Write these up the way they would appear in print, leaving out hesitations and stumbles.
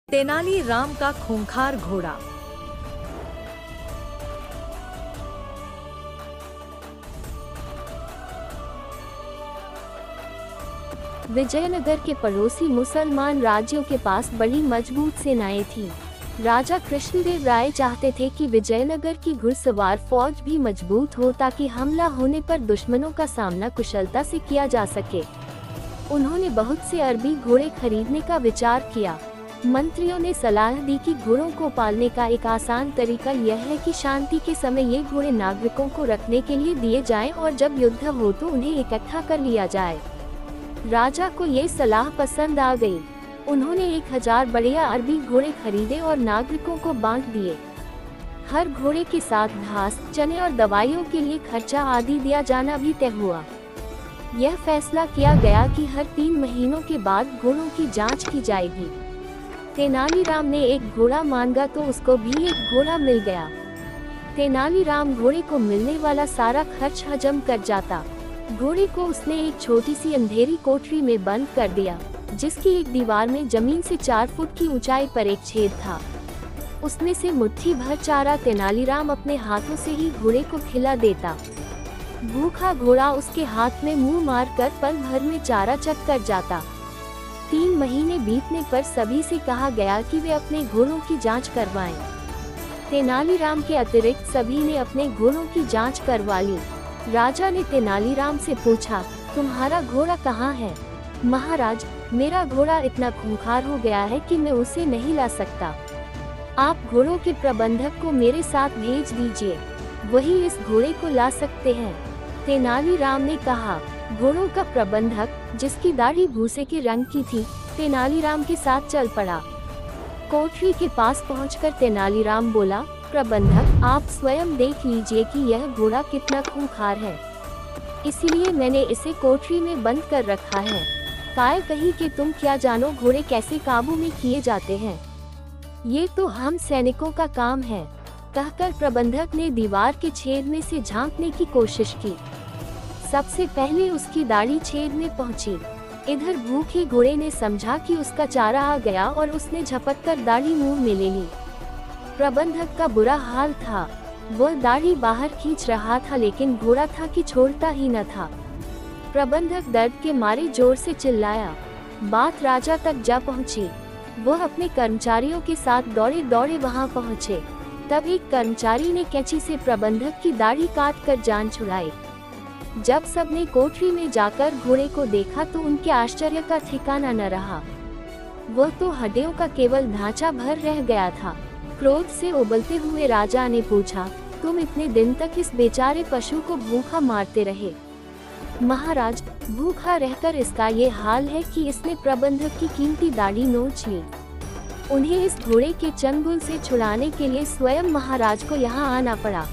तेनाली राम का खूंखार घोड़ा। विजयनगर के पड़ोसी मुसलमान राज्यों के पास बड़ी मजबूत सेनाएं थीं। राजा कृष्णदेव राय चाहते थे कि विजयनगर की घुड़सवार फौज भी मजबूत हो ताकि हमला होने पर दुश्मनों का सामना कुशलता से किया जा सके। उन्होंने बहुत से अरबी घोड़े खरीदने का विचार किया। मंत्रियों ने सलाह दी कि घोड़ों को पालने का एक आसान तरीका यह है कि शांति के समय ये घोड़े नागरिकों को रखने के लिए दिए जाएं और जब युद्ध हो तो उन्हें इकट्ठा कर लिया जाए। राजा को ये सलाह पसंद आ गई। उन्होंने 1000 बढ़िया अरबी घोड़े खरीदे और नागरिकों को बांट दिए। हर घोड़े के साथ घास, चने और दवाइयों के लिए खर्चा आदि दिया जाना भी तय हुआ। यह फैसला किया गया कि हर 3 महीनों के बाद घोड़ों की जांच की जाएगी। तेनालीराम ने एक घोड़ा मांगा तो उसको भी एक घोड़ा मिल गया। तेनालीराम घोड़े को मिलने वाला सारा खर्च हजम कर जाता। घोड़े को उसने एक छोटी सी अंधेरी कोठरी में बंद कर दिया, जिसकी एक दीवार में जमीन से 4 फुट की ऊंचाई पर एक छेद था। उसमें से मुट्ठी भर चारा तेनालीराम अपने हाथों से ही घोड़े को खिला देता। भूखा घोड़ा उसके हाथ में मुंह मारकर पल भर में चारा चट कर जाता। 3 महीने बीतने पर सभी से कहा गया कि वे अपने घोड़ों की जांच करवाएं। तेनालीराम के अतिरिक्त सभी ने अपने घोड़ों की जांच करवा ली। राजा ने तेनालीराम से पूछा, तुम्हारा घोड़ा कहाँ है? महाराज, मेरा घोड़ा इतना खूंखार हो गया है कि मैं उसे नहीं ला सकता। आप घोड़ों के प्रबंधक को मेरे साथ भेज दीजिए, वही इस घोड़े को ला सकते हैं। तेनालीराम ने कहा। घोड़ों का प्रबंधक, जिसकी दाढ़ी भूसे के रंग की थी, तेनालीराम के साथ चल पड़ा। कोठरी के पास पहुंचकर तेनालीराम बोला, प्रबंधक, आप स्वयं देख लीजिए कि यह घोड़ा कितना खूंखार है, इसीलिए मैंने इसे कोठरी में बंद कर रखा है। काय कही कि तुम क्या जानो घोड़े कैसे काबू में किए जाते हैं, ये तो हम सैनिकों का काम है। कहकर प्रबंधक ने दीवार के छेद में से झांकने की कोशिश की। सबसे पहले उसकी दाढ़ी छेद में पहुंची। इधर भूखे घोड़े ने समझा कि उसका चारा आ गया और उसने झपट कर दाढ़ी मुंह में ले ली। प्रबंधक का बुरा हाल था। वह दाढ़ी बाहर खींच रहा था, लेकिन घोड़ा था कि छोड़ता ही न था। प्रबंधक दर्द के मारे जोर से चिल्लाया। बात राजा तक जा पहुंची। वह अपने कर्मचारियों के साथ दौड़े दौड़े वहां पहुंचे। तब एक कर्मचारी ने कैंची से प्रबंधक की दाढ़ी काट कर जान छुड़ाई। जब सबने कोठरी में जाकर घोड़े को देखा तो उनके आश्चर्य का ठिकाना न रहा। वह तो हड्डियों का केवल ढांचा भर रह गया था। क्रोध से उबलते हुए राजा ने पूछा, तुम इतने दिन तक इस बेचारे पशु को भूखा मारते रहे? महाराज, भूखा रहकर इसका ये हाल है कि इसने प्रबंधक की कीमती दाढ़ी नोच ली। उन्हें इस घोड़े के चंगुल से छुड़ाने के लिए स्वयं महाराज को यहाँ आना पड़ा।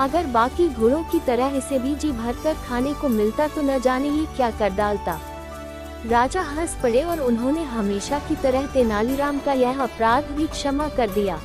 अगर बाकी घोड़ों की तरह इसे भी जी भरकर खाने को मिलता तो न जाने ये क्या कर डालता। राजा हंस पड़े और उन्होंने हमेशा की तरह तेनालीराम का यह अपराध भी क्षमा कर दिया।